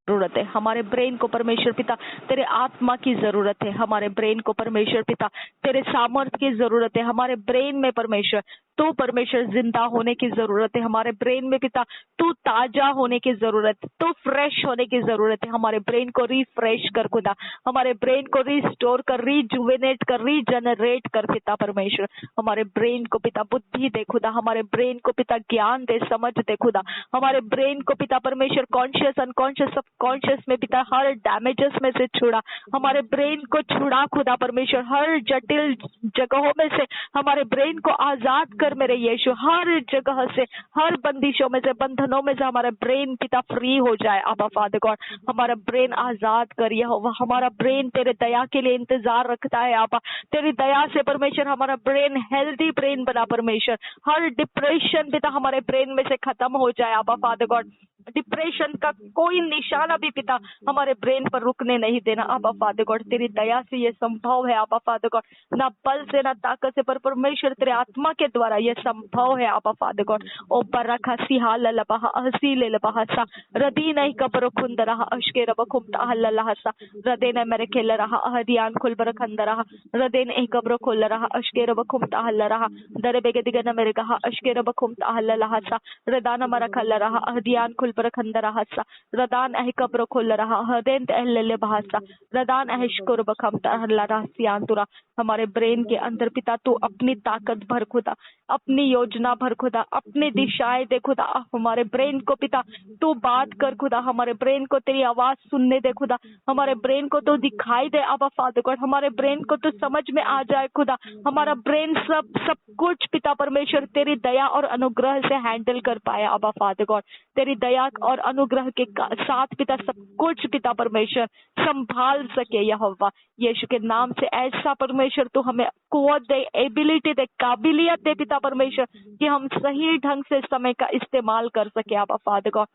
जरूरत है, हमारे ब्रेन को परमेश्वर पिता तेरे आत्मा की जरूरत है, हमारे ब्रेन को परमेश्वर पिता तेरे सामर्थ्य की जरूरत है, हमारे ब्रेन में परमेश्वर तू परमेश्वर जिंदा होने की जरूरत है, हमारे ब्रेन में पिता तू ताजा होने की जरूरत है, तू फ्रेश होने की जरूरत है, हमारे ब्रेन को रिफ्रेश कर खुदा, हमारे ब्रेन को रिस्टोर कर, रिजुवेनेट कर, रीजनरेट कर पिता परमेश्वर, हमारे ब्रेन को पिता बुद्धि दे खुदा, हमारे ब्रेन को पिता ज्ञान दे, समझ दे खुदा, हमारे ब्रेन को पिता परमेश्वर कॉन्शियस अनकॉन्शियस सब कॉन्शियस में पिता हर डैमेजेस में से छुड़ा, हमारे ब्रेन को छुड़ा खुदा परमेश्वर, हर जटिल जगहों में से हमारे ब्रेन को आजाद कर मेरे यीशु, हर जगह से, हर बंदिशों में से, बंधनों में से हमारा ब्रेन पिता फ्री हो जाए। आबा फादर गॉड, हमारा ब्रेन आजाद कर, यहोवा हमारा ब्रेन तेरे दया के लिए इंतजार रखता है। आबा तेरी दया से परमेश्वर हमारा ब्रेन हेल्दी ब्रेन बना परमेश्वर, हर डिप्रेशन पिता हमारे ब्रेन में से खत्म हो जाए। आबा फादर गॉड, डिप्रेशन का कोई निशाना भी पिता हमारे ब्रेन पर रुकने नहीं देना। आबा फादर गॉड, तेरी दया से ये संभव है। आबा फादर गॉड, ना बल से ना ताकत से, पर परमेश्वर तेरे आत्मा के द्वारा ये संभव है। आबा फादर गॉड, ओ बरखा सिहाल लबहा हसीले लबहा सा रदी नहीं कबर खुंद रहा अशके रब खुमता हल्ला सा रदे ने मेरे खेल रहा अहदियान खुल बर खंद रहा रदे ने कब्र खोल रहा अशके रब खुमता हल्ला रहा दरे बेगे दिगन मेरे कहा अशके रब खुमता हल्ला सा रदाना मरा खल रहा अहदियान खुल बर खंद रहा सा रदान अह कब्र खोल रहा हदेन तहल्ले बहासा रदान अह शुक्र बखमता हल्ला रहा सियान तुरा। हमारे ब्रेन के अंदर पिता तू अपनी ताकत भर खुदा, अपनी योजना भर खुदा, अपनी दिशाएं दे खुदा, हमारे ब्रेन को पिता तू बात कर खुदा, हमारे ब्रेन को तेरी आवाज सुनने दे खुदा, हमारे ब्रेन को तो दिखाई दे। आबा फादर गॉड, हमारे ब्रेन को तो समझ में आ जाए खुदा, हमारा ब्रेन सब कुछ पिता परमेश्वर तेरी दया और अनुग्रह से हैंडल कर पाए। आबा फादर गॉड, तेरी दया और अनुग्रह के साथ पिता सब कुछ पिता परमेश्वर संभाल सके। यहोवा यीशु के नाम से ऐसा परमेश्वर तू हमें कुव्वत दे, एबिलिटी दे, काबिलियत दे पिता परमेश्वर, कि हम सही ढंग से समय का इस्तेमाल कर सके। आबा फादर गॉड,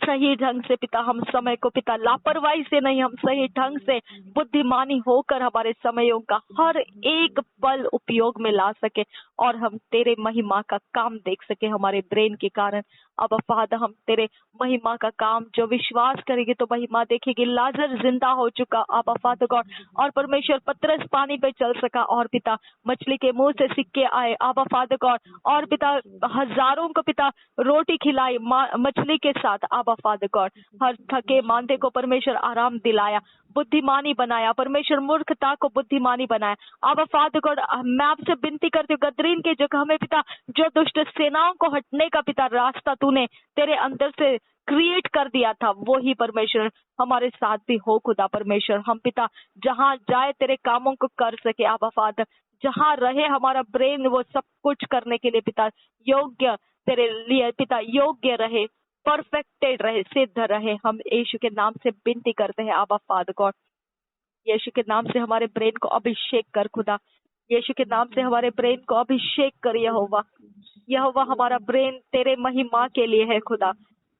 सही ढंग से पिता हम समय को पिता लापरवाही से नहीं, हम सही ढंग से बुद्धिमानी होकर हमारे समयों का हर एक पल उपयोग में ला सके और हम तेरे महिमा का काम देख सके हमारे ब्रेन के कारण। अब फादर, हम तेरे महिमा का काम जो विश्वास करेंगे तो महिमा देखेंगे। लाजर जिंदा हो चुका आबा फादर गॉड, और परमेश्वर पतरस पानी पे चल सका, और पिता मछली के मुंह से सिक्के आए आबा फादर गॉड, और पिता हजारों को पिता रोटी खिलाई मछली के साथ आबा फादर गॉड। हर थके मांदे को परमेश्वर आराम दिलाया, बुद्धिमानी बनाया, परमेश्वर मूर्खता को बुद्धिमानी बनाया। आबा फादर गॉड, मैं आपसे विनती करती हूँ, गदरीन के जगह में पिता जो दुष्ट सेनाओं को हटने का पिता रास्ता तूने तेरे अंदर से क्रिएट कर दिया था, वो ही परमेश्वर हमारे साथ भी हो खुदा परमेश्वर। हम पिता जहाँ जाए तेरे कामों को कर सके आबा फादर, जहाँ रहे हमारा ब्रेन वो सब कुछ करने के लिए पिता योग्य, तेरे लिए पिता योग्य रहे, परफेक्टेड रहे, सिद्ध रहे। हम यीशु के नाम से विनती करते हैं आबा फादर गॉड, यीशु के नाम से हमारे ब्रेन को अभिषेक कर खुदा, यीशु के नाम से हमारे ब्रेन को अभिषेक कर यहोवा। यहोवा, हमारा ब्रेन तेरे महिमा के लिए है खुदा,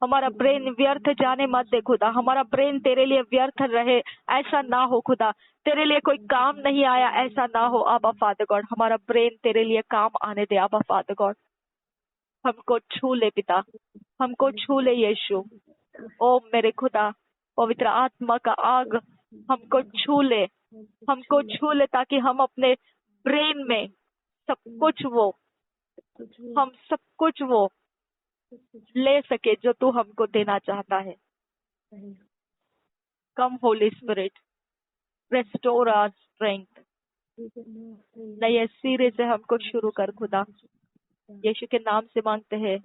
हमारा ब्रेन व्यर्थ जाने मत दे खुदा, हमारा ब्रेन तेरे लिए व्यर्थ रहे ऐसा ना हो खुदा, तेरे लिए कोई काम नहीं आया ऐसा ना हो आबा फादर गॉड। हमारा ब्रेन तेरे लिए काम आने दे आबा फादर गॉड। हमको छू ले पिता, हमको छू ले यीशु। ओ मेरे खुदा, पवित्र आत्मा का आग हमको छू ले, हमको छू ले, ताकि हम अपने ब्रेन में सब कुछ वो, हम सब कुछ वो ले सके जो तू हमको देना चाहता है। Come holy spirit, restore our strength, नए सिरे से हमको शुरू कर खुदा, यीशु के नाम से मांगते हैं।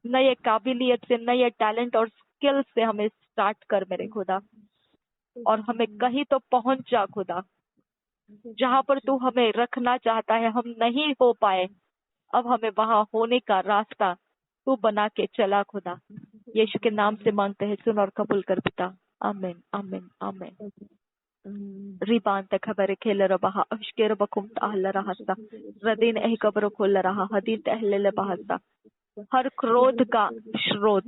नए काबिलियत से, नए टैलेंट और स्किल से हमें स्टार्ट कर मेरे खुदा, और हमें कहीं तो पहुंच जा खुदा, जहां पर तू हमें रखना चाहता है हम नहीं हो पाए, अब हमें वहां होने का रास्ता तू बना के चला खुदा। यीशु के नाम से मांगते हैं, सुन और कबूल कर पिता, आमीन आमीन आमीन। रिबान तक खबर खेल रहा अश्केर बकुम ताहल रहा सा रदीन एह कब्र खोल रहा हदीन तहल बहासा। हर क्रोध का स्रोत,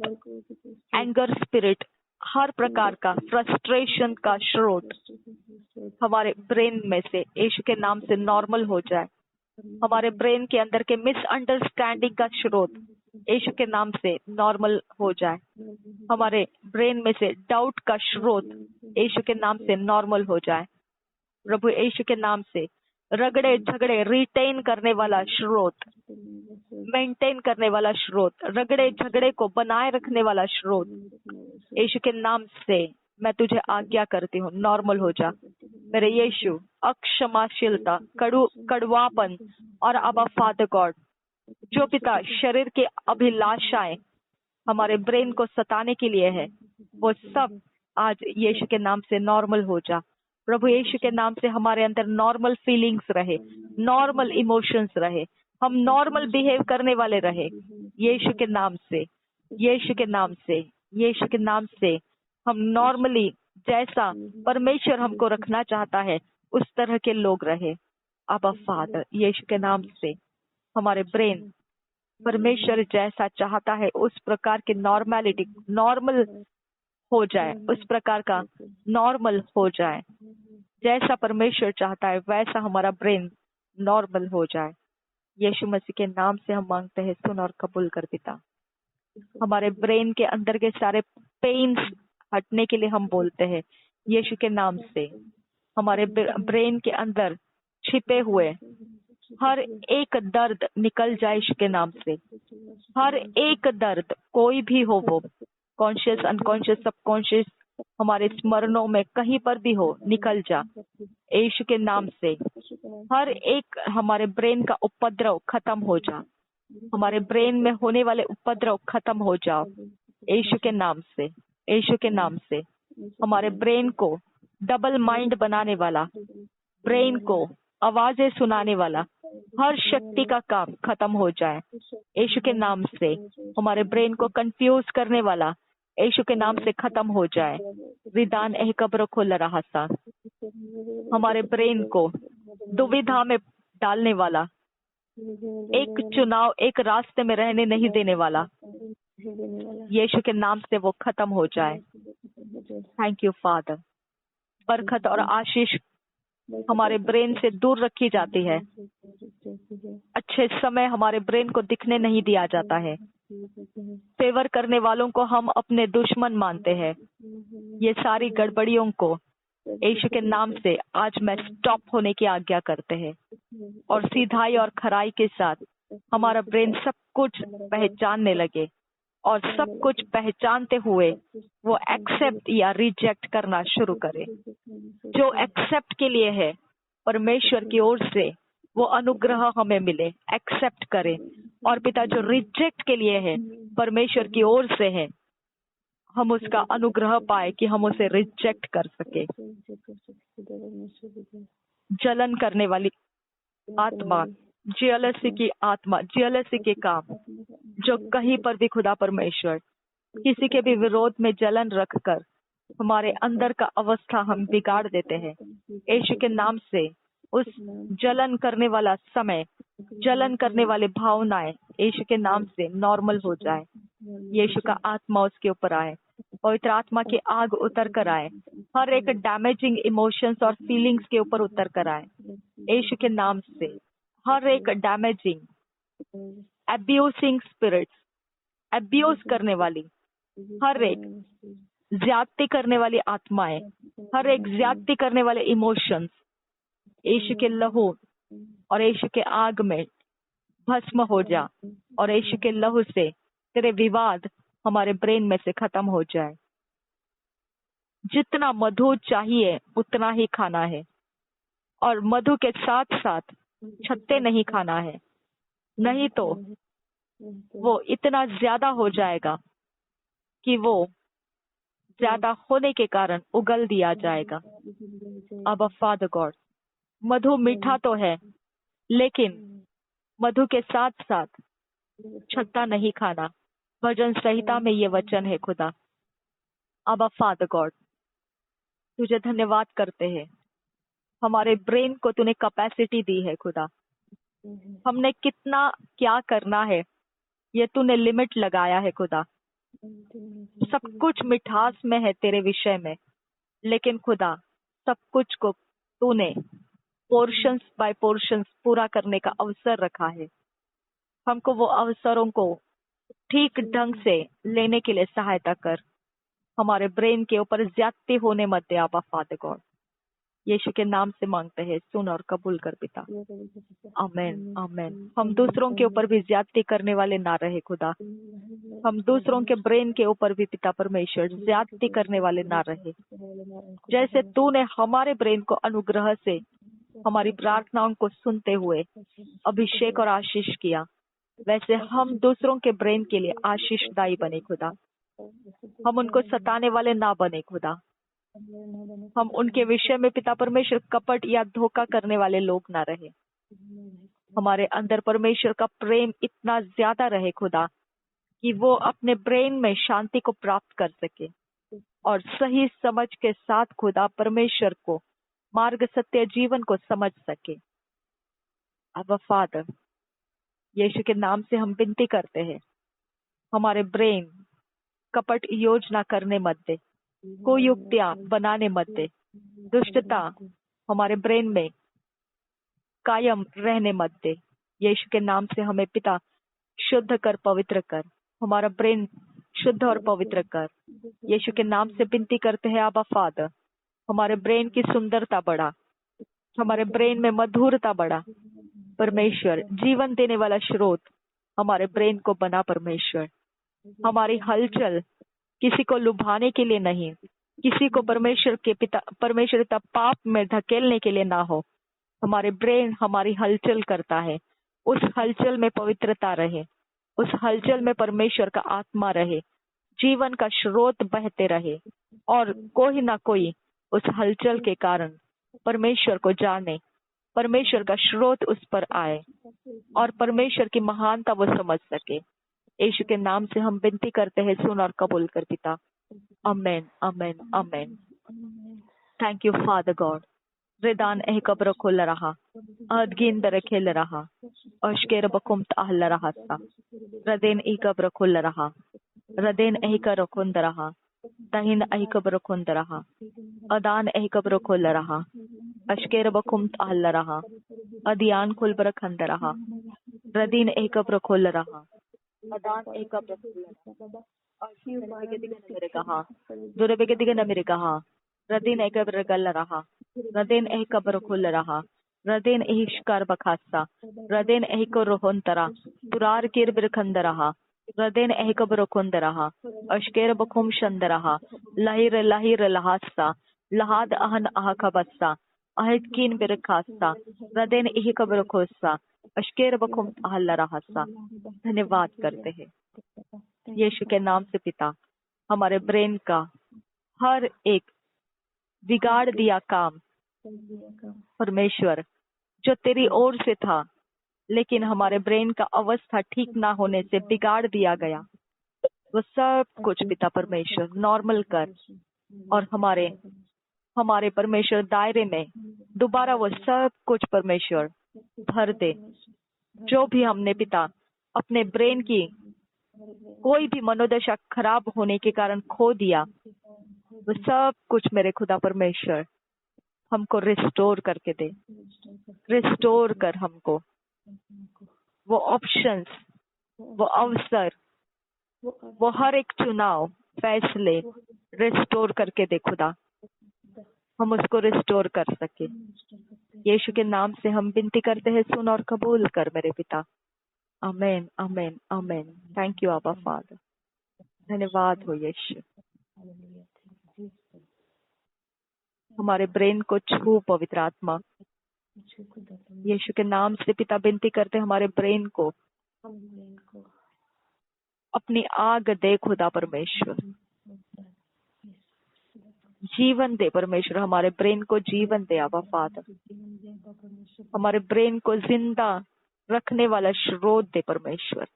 एंगर स्पिरिट, हर प्रकार का फ्रस्ट्रेशन का स्रोत हमारे ब्रेन में से यीशु के नाम से नॉर्मल हो जाए। हमारे ब्रेन के अंदर के मिसअंडरस्टैंडिंग का स्रोत यीशु के नाम से नॉर्मल हो जाए। हमारे ब्रेन में से डाउट का स्रोत यीशु के नाम से नॉर्मल हो जाए। प्रभु यीशु के नाम से रगड़े झगड़े रिटेन करने वाला स्रोत, मेंटेन करने वाला स्रोत, रगड़े झगड़े को बनाए रखने वाला स्रोत, यीशु के नाम से मैं तुझे आज्ञा करती हूँ, नॉर्मल हो जा मेरे यीशु। अक्षमाशीलता, कड़वापन और अबा फादर गॉड, जो पिता शरीर की अभिलाषाएं हमारे ब्रेन को सताने के लिए है, वो सब आज यीशु के नाम से नॉर्मल हो जा। प्रभु यीशु के नाम से हमारे अंदर नॉर्मल फीलिंग्स रहे, नॉर्मल इमोशंस रहे, हम नॉर्मल बिहेव करने वाले रहे यीशु के नाम से, यीशु के नाम से, यीशु के नाम से हम नॉर्मली जैसा परमेश्वर हमको रखना चाहता है उस तरह के लोग रहे। अब फादर यीशु के नाम से हमारे ब्रेन परमेश्वर जैसा चाहता है उस प्रकार की नॉर्मलिटी, नॉर्मल हो जाए, उस प्रकार का नॉर्मल हो जाए। जैसा परमेश्वर चाहता है वैसा हमारा ब्रेन नॉर्मल हो जाए। यीशु मसीह के नाम से हम मांगते हैं, सुन और कबूल कर पिता। हमारे ब्रेन के अंदर के सारे पेन्स हटने के लिए हम बोलते हैं यीशु के नाम से। हमारे ब्रेन के अंदर छिपे हुए हर एक दर्द निकल जाए यीशु के नाम से। हर एक दर्द, कोई भी हो वो, कॉन्शियस, अनकॉन्शियस, सबकॉन्शियस, हमारे स्मरणों में कहीं पर भी हो, निकल जा यीशु के नाम से। हर एक हमारे ब्रेन का उपद्रव खत्म हो जा, हमारे ब्रेन में होने वाले उपद्रव खत्म हो जाओ यीशु के नाम से, यीशु के नाम से। हमारे ब्रेन को डबल माइंड बनाने वाला, ब्रेन को आवाजें सुनाने वाला हर शक्ति का काम खत्म हो जाए यीशु के नाम से। हमारे ब्रेन को कंफ्यूज करने वाला यीशु के नाम से खत्म हो जाए। रिदान एह कब्र खोल रहा सा, हमारे ब्रेन को दुविधा में डालने वाला, एक चुनाव, एक रास्ते में रहने नहीं देने वाला, यीशु के नाम से वो खत्म हो जाए। Thank you father. बरकत और आशीष हमारे ब्रेन से दूर रखी जाती है। अच्छे समय हमारे ब्रेन को दिखने नहीं दिया जाता है। फेवर करने वालों को हम अपने दुश्मन मानते हैं। ये सारी गड़बड़ियों को यीशु के नाम से आज मैं स्टॉप होने की आज्ञा करते हैं, और सीधाई और खराई के साथ हमारा ब्रेन सब कुछ पहचानने लगे, और सब कुछ पहचानते हुए वो एक्सेप्ट या रिजेक्ट करना शुरू करे। जो एक्सेप्ट के लिए है परमेश्वर की ओर से वो अनुग्रह हमें मिले, एक्सेप्ट करें। और पिता जो रिजेक्ट के लिए है परमेश्वर की ओर से है, हम उसका अनुग्रह पाए कि हम उसे रिजेक्ट कर सके। जलन करने वाली आत्मा, जेलसी की आत्मा, जेलसी के काम जो कहीं पर भी खुदा परमेश्वर किसी के भी विरोध में जलन रखकर हमारे अंदर का अवस्था हम बिगाड़ देते हैं, यीशु के नाम से उस जलन करने वाला समय, जलन करने वाले भावनाएं यीशु के नाम से नॉर्मल हो जाए। यीशु का आत्मा उसके ऊपर आए, पवित्र आत्मा की आग उतर कर आए, हर एक डैमेजिंग इमोशंस और फीलिंग्स के ऊपर उतर कर आए यीशु के नाम से। हर एक डैमेजिंग, अब्यूसिंग स्पिरिट्स, अब्यूज करने वाली, हर एक ज्यादती करने वाली आत्माएं, हर एक ज्यादती करने वाले इमोशंस यीशु के लहू और यीशु के आग में भस्म हो जा, और यीशु के लहू से तेरे विवाद हमारे ब्रेन में से खत्म हो जाए। जितना मधु चाहिए उतना ही खाना है, और मधु के साथ साथ छत्ते नहीं खाना है, नहीं तो वो इतना ज्यादा हो जाएगा कि वो ज्यादा होने के कारण उगल दिया जाएगा। अब फादर गॉड, मधु मीठा तो है, लेकिन मधु के साथ साथ छत्ता नहीं खाना। भजन संहिता में ये वचन है खुदा। अब फादर गॉड, तुझे धन्यवाद करते हैं, हमारे ब्रेन को तूने कैपेसिटी दी है खुदा। हमने कितना क्या करना है ये तूने लिमिट लगाया है खुदा। सब कुछ मिठास में है तेरे विषय में, लेकिन खुदा सब कुछ को तूने पोर्शंस बाय पोर्शंस पूरा करने का अवसर रखा है। हमको वो अवसरों को ठीक ढंग से लेने के लिए सहायता कर। हमारे ब्रेन के ऊपर ज्यादती होने मत दे आबा फादर गॉड। यीशु के नाम से मांगते हैं, सुन और कबूल कर पिता। आमीन आमीन। हम दूसरों के ऊपर भी ज्यादती करने वाले ना रहे खुदा। हम दूसरों के ब्रेन के ऊपर भी पिता परमेश्वर ज्यादती करने वाले ना रहे। जैसे तूने हमारे ब्रेन को अनुग्रह से हमारी प्रार्थनाओं को सुनते हुए अभिषेक और आशीष किया, वैसे हम दूसरों के ब्रेन के लिए आशीषदायी बने खुदा। हम उनको सताने वाले ना बने खुदा। हम उनके विषय में पिता परमेश्वर कपट या धोखा करने वाले लोग ना रहे। हमारे अंदर परमेश्वर का प्रेम इतना ज्यादा रहे खुदा कि वो अपने ब्रेन में शांति को प्राप्त कर सके और सही समझ के साथ खुदा परमेश्वर को मार्ग सत्य जीवन को समझ सके। अब फादर यीशु के नाम से हम विनती करते हैं, हमारे ब्रेन कपट योजना करने मत दे, कुयुक्तियां बनाने मत दे, दुष्टता हमारे ब्रेन में कायम रहने मत दे। यीशु के नाम से हमें पिता शुद्ध कर, पवित्र कर, हमारा ब्रेन शुद्ध और पवित्र कर। यीशु के नाम से विनती करते हैं आबा फादर, हमारे ब्रेन की सुंदरता बढ़ा, हमारे ब्रेन में मधुरता बढ़ा। परमेश्वर जीवन देने वाला स्रोत हमारे ब्रेन को बना। परमेश्वर हमारी हलचल किसी को लुभाने के लिए नहीं, किसी को परमेश्वर पिता पाप में धकेलने के लिए ना हो। हमारे ब्रेन हमारी हलचल करता है, उस हलचल में पवित्रता रहे, उस हलचल में परमेश्वर का आत्मा रहे, जीवन का स्रोत बहते रहे और कोई ना कोई उस हलचल के कारण परमेश्वर को जाने, परमेश्वर का स्रोत उस पर आए और परमेश्वर की महानता वो समझ सके। यीशु के नाम से हम विनती करते हैं, सुन और कबूल कर पिता। आमेन आमेन आमेन। Thank you father God. रिदान एह कब्र खोल रहा, अदगिंदर खेल रहा, अश्केर बकुमत आहल रहा सा, रदेन ई कब्र खोल रहा, रदेन एह कर खुंद रहा, तहिन एह कब्र खुंद रहा, अदान एह कब्र खोल रहा, अश्केर बकुमत आहल रहा, अदियान खुलबर खंद रहा, रदीन एह कब्र खोल रहा, अदान एह कब्र खोल रहा, मेरे कहा दुरे बेगे दिगे न मेरे कहा, रदीन एह कब्र गल रहा, रदेन एह कब्र खुल रहा, रदेन एह शिकार बखासा, रदेन एह को रोहंतरा, पुरार किर बिरखंद रहा, रदेन एह कब्र खुंद रहा, अश्केर बखुम शंद रहा, लहिर लहिर लहासा, लहाद अहन आह खबस्सा, अहित कीन बिरखासा, रदेन एह कब्र खोसा, अश्केर बखुम आहल रहासा। धन्यवाद करते हैं यीशु के नाम से पिता। हमारे ब्रेन का हर एक बिगाड़ दिया काम परमेश्वर जो तेरी ओर से था, लेकिन हमारे ब्रेन का अवस्था ठीक ना होने से बिगाड़ दिया गया, वो सब कुछ पिता परमेश्वर नॉर्मल कर और हमारे परमेश्वर दायरे में दोबारा वो सब कुछ परमेश्वर भर दे। जो भी हमने पिता अपने ब्रेन की कोई भी मनोदशा खराब होने के कारण खो दिया, वो सब कुछ मेरे खुदा परमेश्वर हमको रिस्टोर करके दे। रिस्टोर कर हमको वो ऑप्शंस, वो अवसर, वो हर एक चुनाव, फैसले रिस्टोर करके दे खुदा, हम उसको रिस्टोर कर सके। यीशु के नाम से हम विनती करते हैं, सुन और कबूल कर मेरे पिता। आमेन आमेन आमेन। थैंक यू आबा फादर। धन्यवाद हो यीशु। हमारे ब्रेन को छू पवित्र आत्मा, यीशु के नाम से पिता विनती करते हमारे ब्रेन को अपनी आग दे खुदा परमेश्वर, जीवन दे परमेश्वर, हमारे ब्रेन को जीवन दे आबा फादर, हमारे ब्रेन को जिंदा रखने वाला स्रोत दे परमेश्वर।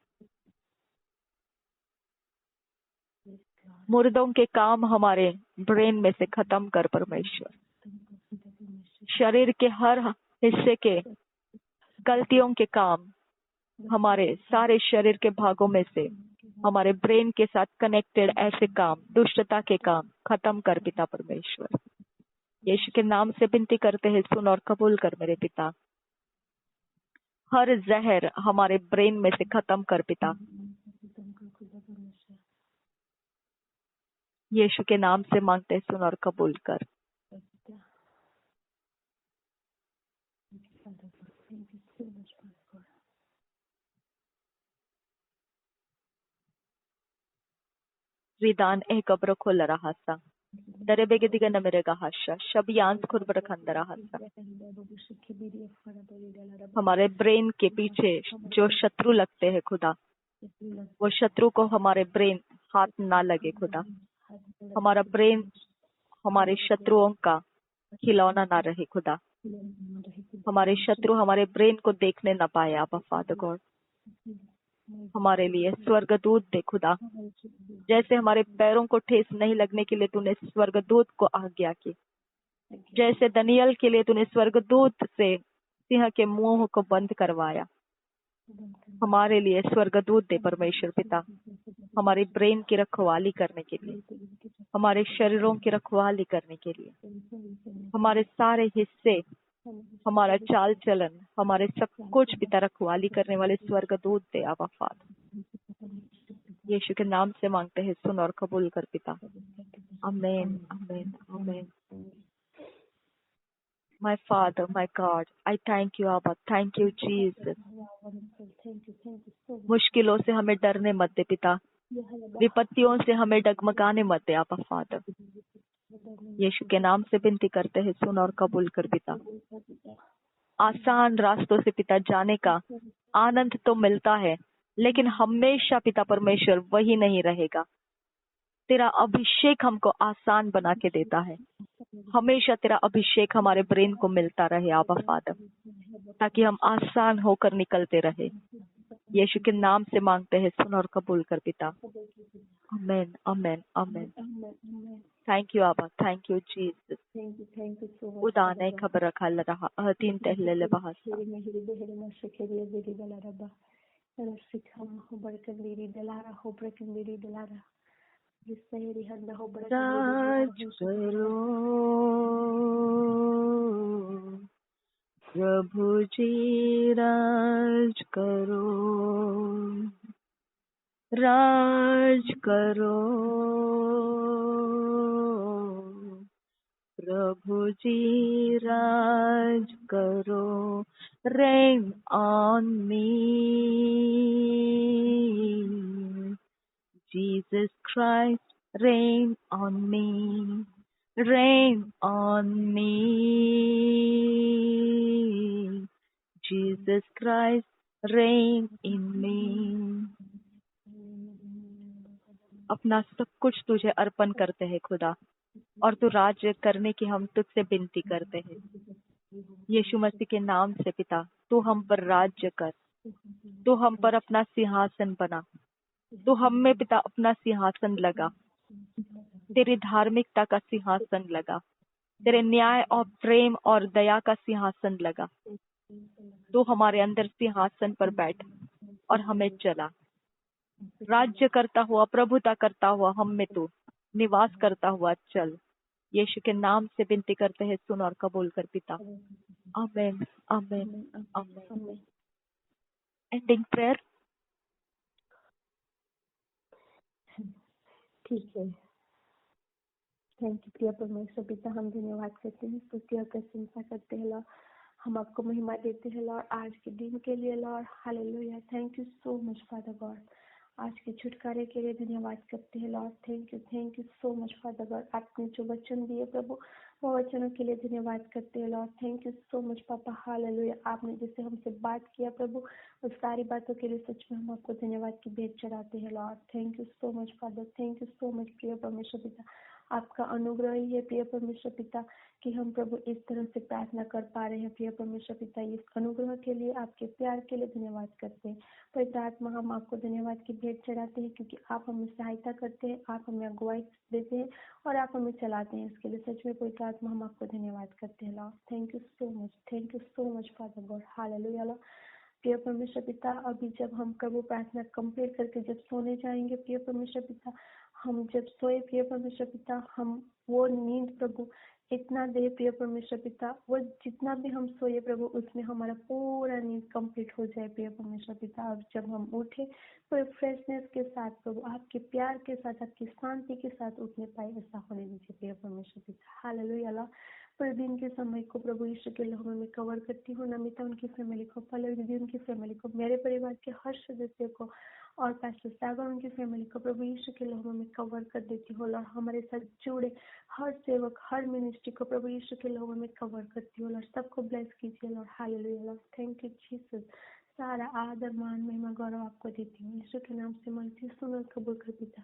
मुर्दों के काम हमारे ब्रेन में से खत्म कर परमेश्वर। शरीर के हर हिस्से के गलतियों के काम हमारे सारे शरीर के भागों में से हमारे ब्रेन के साथ कनेक्टेड ऐसे काम, दुष्टता के काम खत्म कर पिता परमेश्वर। यीशु के नाम से विनती करते हैं, सुन और कबूल कर मेरे पिता। हर जहर हमारे ब्रेन में से खत्म कर पिता। यीशु के नाम से मांगते हैं, सुन और कबूल कर। विधान एक कब्र खोल रहा था दरे बेगे दिगा न मेरे हाशा शब यांस खुरबर खंदरा हासा। हमारे ब्रेन के पीछे जो शत्रु लगते हैं खुदा, वो शत्रु को हमारे ब्रेन हाथ ना लगे खुदा। हमारा ब्रेन हमारे शत्रुओं का खिलौना ना रहे खुदा। हमारे शत्रु हमारे ब्रेन को देखने ना पाए। आप फादर गॉड हमारे लिए स्वर्गदूत दे खुदा। जैसे हमारे पैरों को ठेस नहीं लगने के लिए तूने स्वर्गदूत को आज्ञा की, जैसे दनियल के लिए तूने स्वर्गदूत से सिंह के मुंह को बंद करवाया, हमारे लिए स्वर्गदूत दे परमेश्वर पिता, हमारे ब्रेन की रखवाली करने के लिए, हमारे शरीरों की रखवाली करने के लिए, हमारे सारे हिस्से, हमारा चाल चलन, हमारे सब कुछ पिता रखवाली करने वाले स्वर्गदूत दे आबा फादर। यीशु के नाम से मांगते हैं, सुन और कबूल कर पिता। आमीन आमीन आमीन। My Father, my God, I thank you, Abba. Thank you, Jesus. मुश्किलों से हमें डरने मत दे पिता, विपत्तियों से हमें डगमगाने मत दे आबा फादर। यीशु के नाम से विनती करते हैं, सुन और कबूल कर पिता। आसान रास्तों से पिता जाने का आनंद तो मिलता है, लेकिन हमेशा पिता परमेश्वर वही नहीं रहेगा। तेरा अभिषेक हमको आसान बना के देता है। हमेशा तेरा अभिषेक हमारे ब्रेन को मिलता रहे आबा फादर, ताकि हम आसान होकर निकलते रहे। यीशु के नाम से मांगते हैं, सुन और कबूल कर पिता। आमेन आमेन आमेन। थैंक यू आबा, थैंक यू जीसस। उदाने खबर रखा रहा 3 तहले बहास राज करो प्रभु जी, राज करो, राज करो प्रभु जी, राज करो। Reign on me, Jesus Christ, reign on me, reign on me, Jesus Christ, reign in me। अपना सब कुछ तुझे अर्पण करते हैं खुदा, और तू राज्य करने की हम तुझसे विनती करते हैं। यीशु मसीह के नाम से पिता, तू हम पर राज्य कर, तू हम पर अपना सिंहासन बना, तू हम में पिता अपना सिंहासन लगा, तेरी धार्मिकता का सिंहासन लगा, तेरे न्याय और प्रेम और दया का सिंहासन लगा। तू हमारे अंदर सिंहासन पर बैठ और हमें चला, राज्य करता हुआ, प्रभुता करता हुआ हम में तू निवास करता हुआ चल। यीशु के नाम से विनती करते हैं, सुन और कबूल कर पिता। आमेन आमेन आमेन। Ending prayer. ठीक है, थैंक यू प्रिय परमेश्वर पिता, हम धन्यवाद करते हैं, स्तुति और प्रशंसा करते हैं लॉर्ड। हम आपको महिमा देते हैं लॉर्ड आज के दिन के लिए Lord. Hallelujah, thank you so much father God. आज के छुटकारे के लिए धन्यवाद करते हैं Lord. Thank you so much father God. आपने जो वचन दिए प्रभु, वो वचनों के लिए धन्यवाद करते हैं Lord. Thank you so much पापा। हालेलुया, आपने जैसे हमसे बात किया प्रभु, उस सारी बातों के लिए सच में हम आपको धन्यवाद की भेंट चढ़ाते हैं Lord. Thank you so much father, thank you so much प्रिय परमेश्वर पिता। आपका अनुग्रह ही है प्रिय परमेश्वर पिता कि हम प्रभु इस तरह से प्रार्थना कर पा रहे हैं प्रिय परमेश्वर पिता। इस अनुग्रह के लिए, आपके प्यार के लिए धन्यवाद करते हैं। पवित्र आत्मा, हम आपको धन्यवाद की भेंट चढ़ाते हैं क्योंकि आप हमें सहायता करते हैं, आप हमें अगुवाई देते हैं और आप हमें चलाते हैं। इसके लिए सच में पवित्र आत्मा, हम आपको धन्यवाद करते हैं Lord. Thank you so much father God. Hallelujah Lord. प्रिय परमेश्वर पिता, अभी जब हम प्रभु प्रार्थना कंप्लीट करके जब सोने जाएंगे प्रिय परमेश्वर पिता, हम जब सोए प्रिय परमेश्वर पिता, हम वो नींद प्रभु इतना दे प्रिय परमेश्वर पिता, वो जितना भी हम सोए प्रभु उसमें हमारा पूरा नींद कंप्लीट हो जाए प्रिय परमेश्वर पिता। और जब हम उठे तो एक फ्रेशनेस के साथ प्रभु, आपके प्यार के साथ, आपकी शांति के साथ उठने पाए, ऐसा होने दीजिए प्रिय परमेश्वर पिता। हालेलुया अल्लाह। पूरे दिन के समय को प्रभु यीशु के लहू में कवर करती हूँ। नमिता उनकी फैमिली को, पल्लवी दीदी उनकी फैमिली को, मेरे परिवार के हर सदस्य को और पास्टर सागर उनकी फैमिली को प्रभु यीशु के लहू में कवर कर देती हूँ। और हमारे साथ जुड़े हर सेवक, हर मिनिस्ट्री को प्रभु यीशु के लहू में कवर करती हूँ। और सबको ब्लेस कीजिए Lord. Hallelujah Lord. Thank you Jesus. सारा आदर मान महिमा गौरव आपको देती हूँ। यीशु के नाम से मांगती हूँ, सुन और कबूल कर पिता।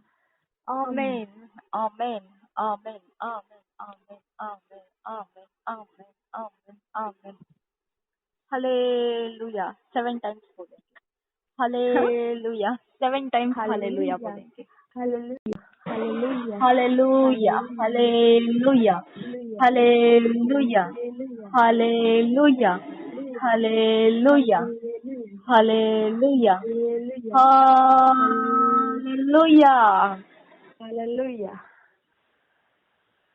आमीन आमीन आमीन आमीन आमीन आमीन आमीन आमीन आमीन आमीन। हालेलुया 7 टाइम्स बोलेंगे। हालेलुया 7 टाइम्स हालेलुया बोलेंगे। Hallelujah hallelujah hallelujah hallelujah hallelujah hallelujah hallelujah hallelujah hallelujah. Hallelujah.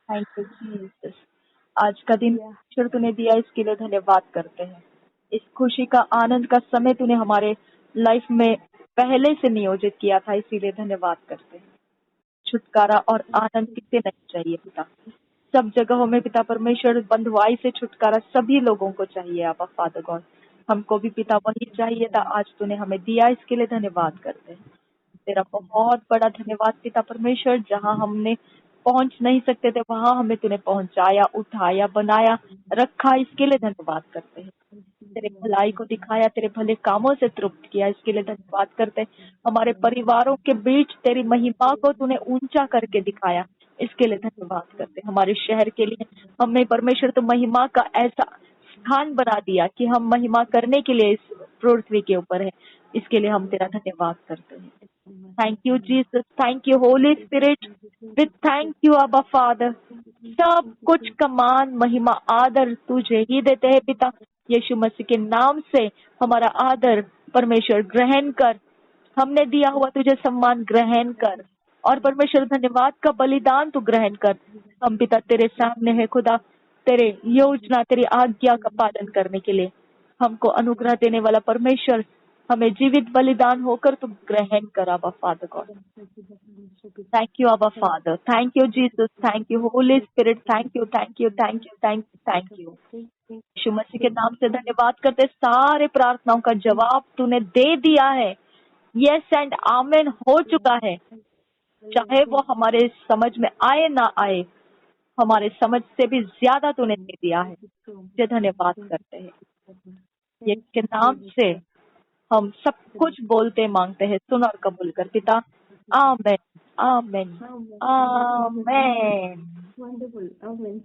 Thank you Jesus. आज का दिन ईश्वर तूने दिया, इसके लिए धन्यवाद करते हैं। इस खुशी का, आनंद का समय तूने हमारे लाइफ में पहले से नियोजित किया था, इसीलिए धन्यवाद करते हैं। छुटकारा और आनंद किसे नहीं चाहिए पिता। सब जगहों में पिता परमेश्वर बंधुआई से छुटकारा सभी लोगों को चाहिए। आबा फादर गॉड, हमको भी पिता वही चाहिए था, आज तूने हमें दिया, इसके लिए धन्यवाद करते हैं। तेरा बहुत बड़ा धन्यवाद पिता परमेश्वर। जहाँ हमने पहुंच नहीं सकते थे वहां हमें तूने पहुंचाया, उठाया, बनाया, रखा, इसके लिए धन्यवाद करते हैं। तेरे भलाई को दिखाया, तेरे भले कामों से तृप्त किया, इसके लिए धन्यवाद करते हैं। हमारे परिवारों के बीच तेरी महिमा को तूने ऊंचा करके दिखाया, इसके लिए धन्यवाद करते हैं। हमारे शहर के लिए हमें परमेश्वर तो महिमा का ऐसा स्थान बना दिया कि हम महिमा करने के लिए इस पृथ्वी के ऊपर है, इसके लिए हम तेरा धन्यवाद करते हैं। Thank you Jesus, thank you holy spirit, with thank you अबा फादर। सब कुछ कमान, महिमा, आदर तुझे ही देते हैं पिता। यीशु मसीह के नाम से हमारा आदर परमेश्वर ग्रहण कर। हमने दिया हुआ तुझे सम्मान ग्रहण कर, और परमेश्वर धन्यवाद का बलिदान तू ग्रहण कर। हम पिता तेरे सामने है खुदा, तेरे योजना, तेरी आज्ञा का पालन करने के लिए। हमको अनुग्रह देने वाला परमेश्वर, हमें जीवित बलिदान होकर तू ग्रहण कर आबा फादर गॉड। थैंक यू आबा father, thank you Jesus, thank you holy spirit, thank you thank you thank you thank you thank you. यीशु मसीह के नाम से धन्यवाद करते, सारे प्रार्थनाओं का जवाब तूने दे दिया है। यस एंड आमेन हो चुका है, चाहे वो हमारे समझ में आए ना आए, हमारे समझ से भी ज्यादा तूने दे दिया है। तुझे धन्यवाद करते हैं। ये के नाम से हम सब कुछ बोलते मांगते हैं, सुन और कबूल कर पिता। आमेन आमेन आमेन। वंडरफुल। आमेन।